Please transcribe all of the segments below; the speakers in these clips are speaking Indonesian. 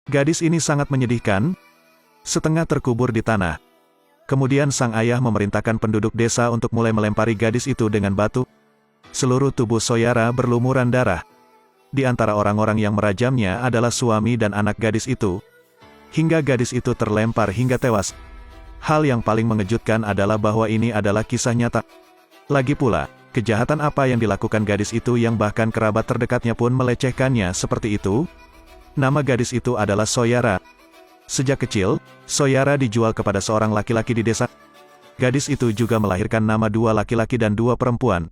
Gadis ini sangat menyedihkan, setengah terkubur di tanah. Kemudian sang ayah memerintahkan penduduk desa untuk mulai melempari gadis itu dengan batu. Seluruh tubuh Soyara berlumuran darah. Di antara orang-orang yang merajamnya adalah suami dan anak gadis itu, hingga gadis itu terlempar hingga tewas. Hal yang paling mengejutkan adalah bahwa ini adalah kisah nyata. Lagi pula, kejahatan apa yang dilakukan gadis itu yang bahkan kerabat terdekatnya pun melecehkannya seperti itu? Nama gadis itu adalah Soyara. Sejak kecil, Soyara dijual kepada seorang laki-laki di desa. Gadis itu juga melahirkan nama 2 laki-laki dan 2 perempuan.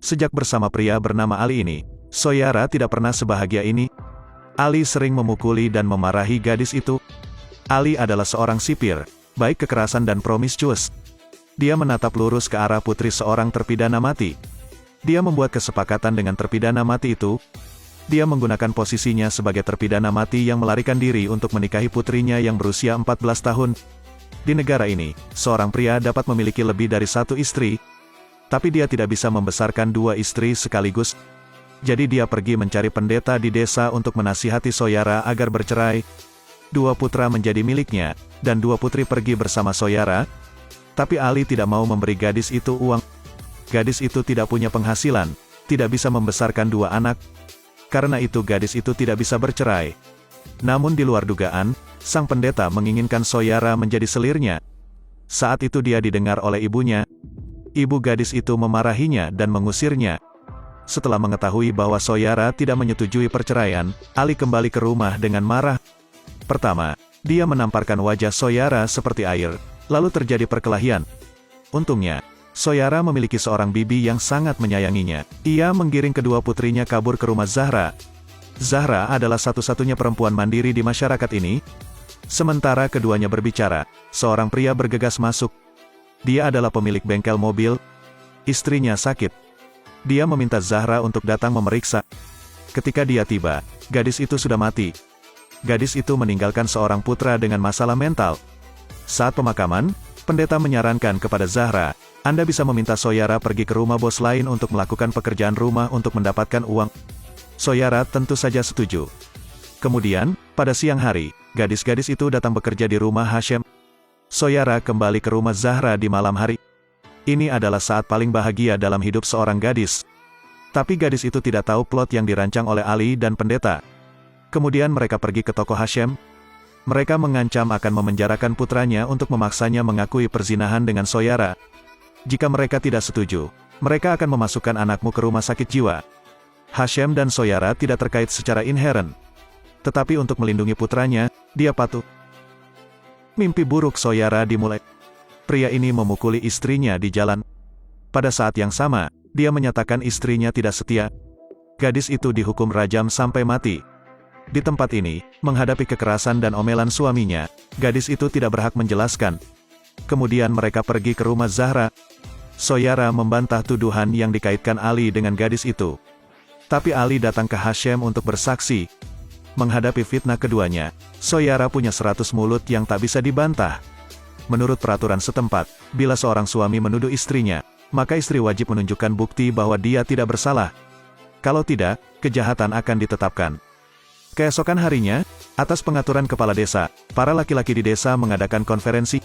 Sejak bersama pria bernama Ali ini, Soyara tidak pernah sebahagia ini. Ali sering memukuli dan memarahi gadis itu. Ali adalah seorang sipir, baik kekerasan dan promiscuous. Dia menatap lurus ke arah putri seorang terpidana mati. Dia membuat kesepakatan dengan terpidana mati itu. Dia menggunakan posisinya sebagai terpidana mati yang melarikan diri untuk menikahi putrinya yang berusia 14 tahun. Di negara ini, seorang pria dapat memiliki lebih dari 1 istri, tapi dia tidak bisa membesarkan 2 istri sekaligus. Jadi dia pergi mencari pendeta di desa untuk menasihati Soyara agar bercerai. 2 putra menjadi miliknya, dan 2 putri pergi bersama Soyara. Tapi Ali tidak mau memberi gadis itu uang. Gadis itu tidak punya penghasilan, tidak bisa membesarkan 2 anak. Karena itu gadis itu tidak bisa bercerai. Namun di luar dugaan, sang pendeta menginginkan Soyara menjadi selirnya. Saat itu dia didengar oleh ibunya. Ibu gadis itu memarahinya dan mengusirnya. Setelah mengetahui bahwa Soyara tidak menyetujui perceraian, Ali kembali ke rumah dengan marah. Pertama, dia menamparkan wajah Soyara seperti air, lalu terjadi perkelahian. Untungnya, Soyara memiliki seorang bibi yang sangat menyayanginya. Ia menggiring kedua putrinya kabur ke rumah Zahra. Zahra adalah satu-satunya perempuan mandiri di masyarakat ini. Sementara keduanya berbicara, seorang pria bergegas masuk. Dia adalah pemilik bengkel mobil. Istrinya sakit. Dia meminta Zahra untuk datang memeriksa. Ketika dia tiba, gadis itu sudah mati. Gadis itu meninggalkan seorang putra dengan masalah mental. Saat pemakaman, pendeta menyarankan kepada Zahra, Anda bisa meminta Soyara pergi ke rumah bos lain untuk melakukan pekerjaan rumah untuk mendapatkan uang. Soyara tentu saja setuju. Kemudian, pada siang hari, gadis-gadis itu datang bekerja di rumah Hashem. Soyara kembali ke rumah Zahra di malam hari. Ini adalah saat paling bahagia dalam hidup seorang gadis. Tapi gadis itu tidak tahu plot yang dirancang oleh Ali dan pendeta. Kemudian mereka pergi ke toko Hashem. Mereka mengancam akan memenjarakan putranya untuk memaksanya mengakui perzinahan dengan Soyara. Jika mereka tidak setuju, mereka akan memasukkan anakmu ke rumah sakit jiwa. Hashem dan Soyara tidak terkait secara inheren. Tetapi untuk melindungi putranya, dia patuh. Mimpi buruk Soyara dimulai. Pria ini memukuli istrinya di jalan. Pada saat yang sama, dia menyatakan istrinya tidak setia. Gadis itu dihukum rajam sampai mati. Di tempat ini, menghadapi kekerasan dan omelan suaminya, gadis itu tidak berhak menjelaskan. Kemudian mereka pergi ke rumah Zahra. Soyara membantah tuduhan yang dikaitkan Ali dengan gadis itu. Tapi Ali datang ke Hashem untuk bersaksi. Menghadapi fitnah keduanya, Soyara punya 100 mulut yang tak bisa dibantah. Menurut peraturan setempat, bila seorang suami menuduh istrinya, maka istri wajib menunjukkan bukti bahwa dia tidak bersalah. Kalau tidak, kejahatan akan ditetapkan. Keesokan harinya, atas pengaturan kepala desa, para laki-laki di desa mengadakan konferensi.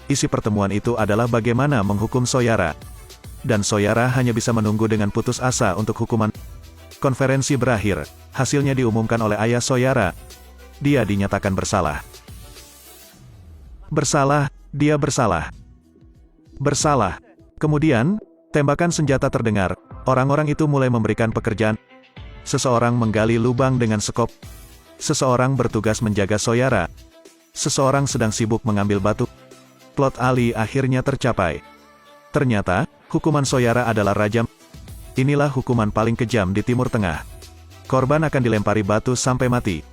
Isi pertemuan itu adalah bagaimana menghukum Soyara. Dan Soyara hanya bisa menunggu dengan putus asa untuk hukuman. Konferensi berakhir, hasilnya diumumkan oleh ayah Soyara. Dia dinyatakan bersalah. Bersalah, dia bersalah. Bersalah. Kemudian, tembakan senjata terdengar. Orang-orang itu mulai memberikan pekerjaan. Seseorang menggali lubang dengan sekop. Seseorang bertugas menjaga Soyara. Seseorang sedang sibuk mengambil batu. Plot Ali akhirnya tercapai. Ternyata, hukuman Soyara adalah rajam. Inilah hukuman paling kejam di Timur Tengah. Korban akan dilempari batu sampai mati.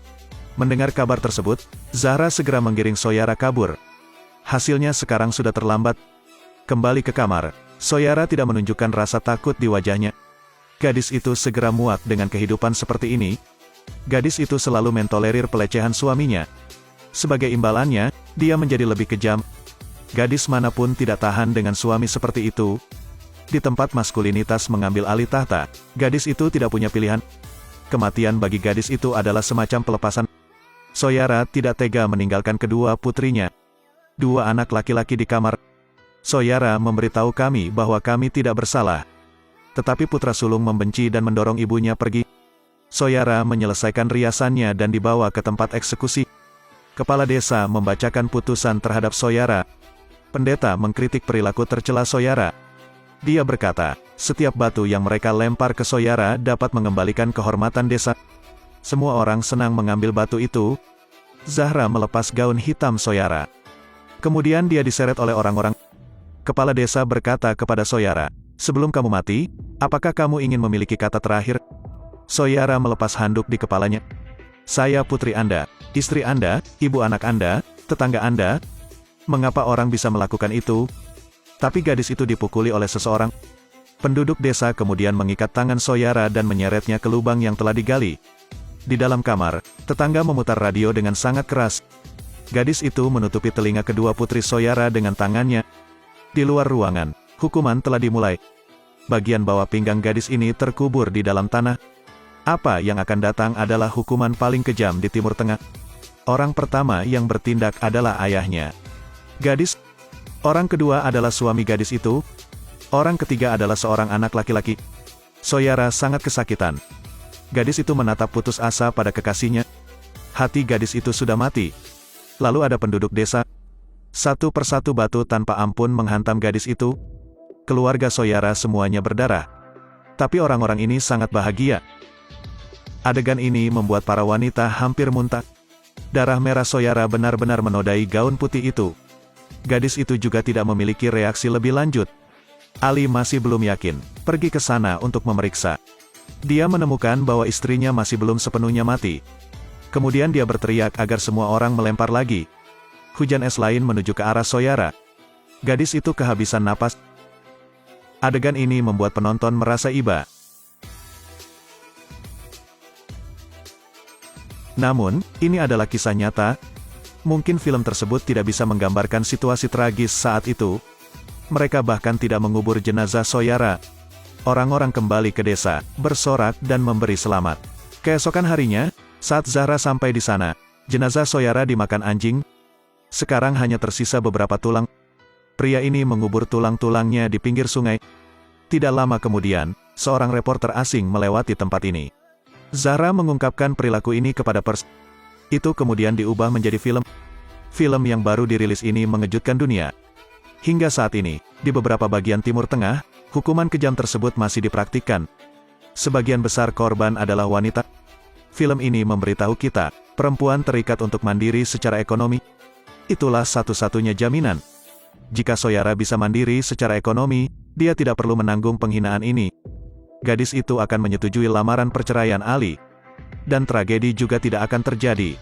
Mendengar kabar tersebut, Zahra segera menggiring Soyara kabur. Hasilnya sekarang sudah terlambat. Kembali ke kamar, Soyara tidak menunjukkan rasa takut di wajahnya. Gadis itu segera muak dengan kehidupan seperti ini. Gadis itu selalu mentolerir pelecehan suaminya. Sebagai imbalannya, dia menjadi lebih kejam. Gadis manapun tidak tahan dengan suami seperti itu. Di tempat maskulinitas mengambil alih tahta, gadis itu tidak punya pilihan. Kematian bagi gadis itu adalah semacam pelepasan. Soyara tidak tega meninggalkan kedua putrinya. Dua anak laki-laki di kamar. Soyara memberitahu kami bahwa kami tidak bersalah. Tetapi putra sulung membenci dan mendorong ibunya pergi. Soyara menyelesaikan riasannya dan dibawa ke tempat eksekusi. Kepala desa membacakan putusan terhadap Soyara. Pendeta mengkritik perilaku tercela Soyara. Dia berkata, setiap batu yang mereka lempar ke Soyara dapat mengembalikan kehormatan desa. Semua orang senang mengambil batu itu. Zahra melepas gaun hitam Soyara. Kemudian dia diseret oleh orang-orang. Kepala desa berkata kepada Soyara, sebelum kamu mati, apakah kamu ingin memiliki kata terakhir? Soyara melepas handuk di kepalanya. Saya putri Anda, istri Anda, ibu anak Anda, tetangga Anda. Mengapa orang bisa melakukan itu? Tapi gadis itu dipukuli oleh seseorang. Penduduk desa kemudian mengikat tangan Soyara dan menyeretnya ke lubang yang telah digali. Di dalam kamar, tetangga memutar radio dengan sangat keras. Gadis itu menutupi telinga kedua putri Soyara dengan tangannya. Di luar ruangan, hukuman telah dimulai. Bagian bawah pinggang gadis ini terkubur di dalam tanah. Apa yang akan datang adalah hukuman paling kejam di Timur Tengah. Orang pertama yang bertindak adalah ayahnya. Gadis. Orang kedua adalah suami gadis itu. Orang ketiga adalah seorang anak laki-laki. Soyara sangat kesakitan. Gadis itu menatap putus asa pada kekasihnya. Hati gadis itu sudah mati. Lalu ada penduduk desa. Satu persatu batu tanpa ampun menghantam gadis itu. Keluarga Soyara semuanya berdarah. Tapi orang-orang ini sangat bahagia. Adegan ini membuat para wanita hampir muntah. Darah merah Soyara benar-benar menodai gaun putih itu. Gadis itu juga tidak memiliki reaksi lebih lanjut. Ali masih belum yakin, pergi ke sana untuk memeriksa. Dia menemukan bahwa istrinya masih belum sepenuhnya mati. Kemudian dia berteriak agar semua orang melempar lagi. Hujan es lain menuju ke arah Soyara. Gadis itu kehabisan napas. Adegan ini membuat penonton merasa iba. Namun, ini adalah kisah nyata. Mungkin film tersebut tidak bisa menggambarkan situasi tragis saat itu. Mereka bahkan tidak mengubur jenazah Soyara. Orang-orang kembali ke desa, bersorak dan memberi selamat. Keesokan harinya, saat Zahra sampai di sana, jenazah Soyara dimakan anjing. Sekarang hanya tersisa beberapa tulang. Pria ini mengubur tulang-tulangnya di pinggir sungai. Tidak lama kemudian, seorang reporter asing melewati tempat ini. Zahra mengungkapkan perilaku ini kepada pers. Itu kemudian diubah menjadi film. Film yang baru dirilis ini mengejutkan dunia. Hingga saat ini, di beberapa bagian Timur Tengah, hukuman kejam tersebut masih dipraktikkan. Sebagian besar korban adalah wanita. Film ini memberitahu kita, perempuan terikat untuk mandiri secara ekonomi. Itulah satu-satunya jaminan. Jika Soyara bisa mandiri secara ekonomi, dia tidak perlu menanggung penghinaan ini. Gadis itu akan menyetujui lamaran perceraian Ali. Dan tragedi juga tidak akan terjadi.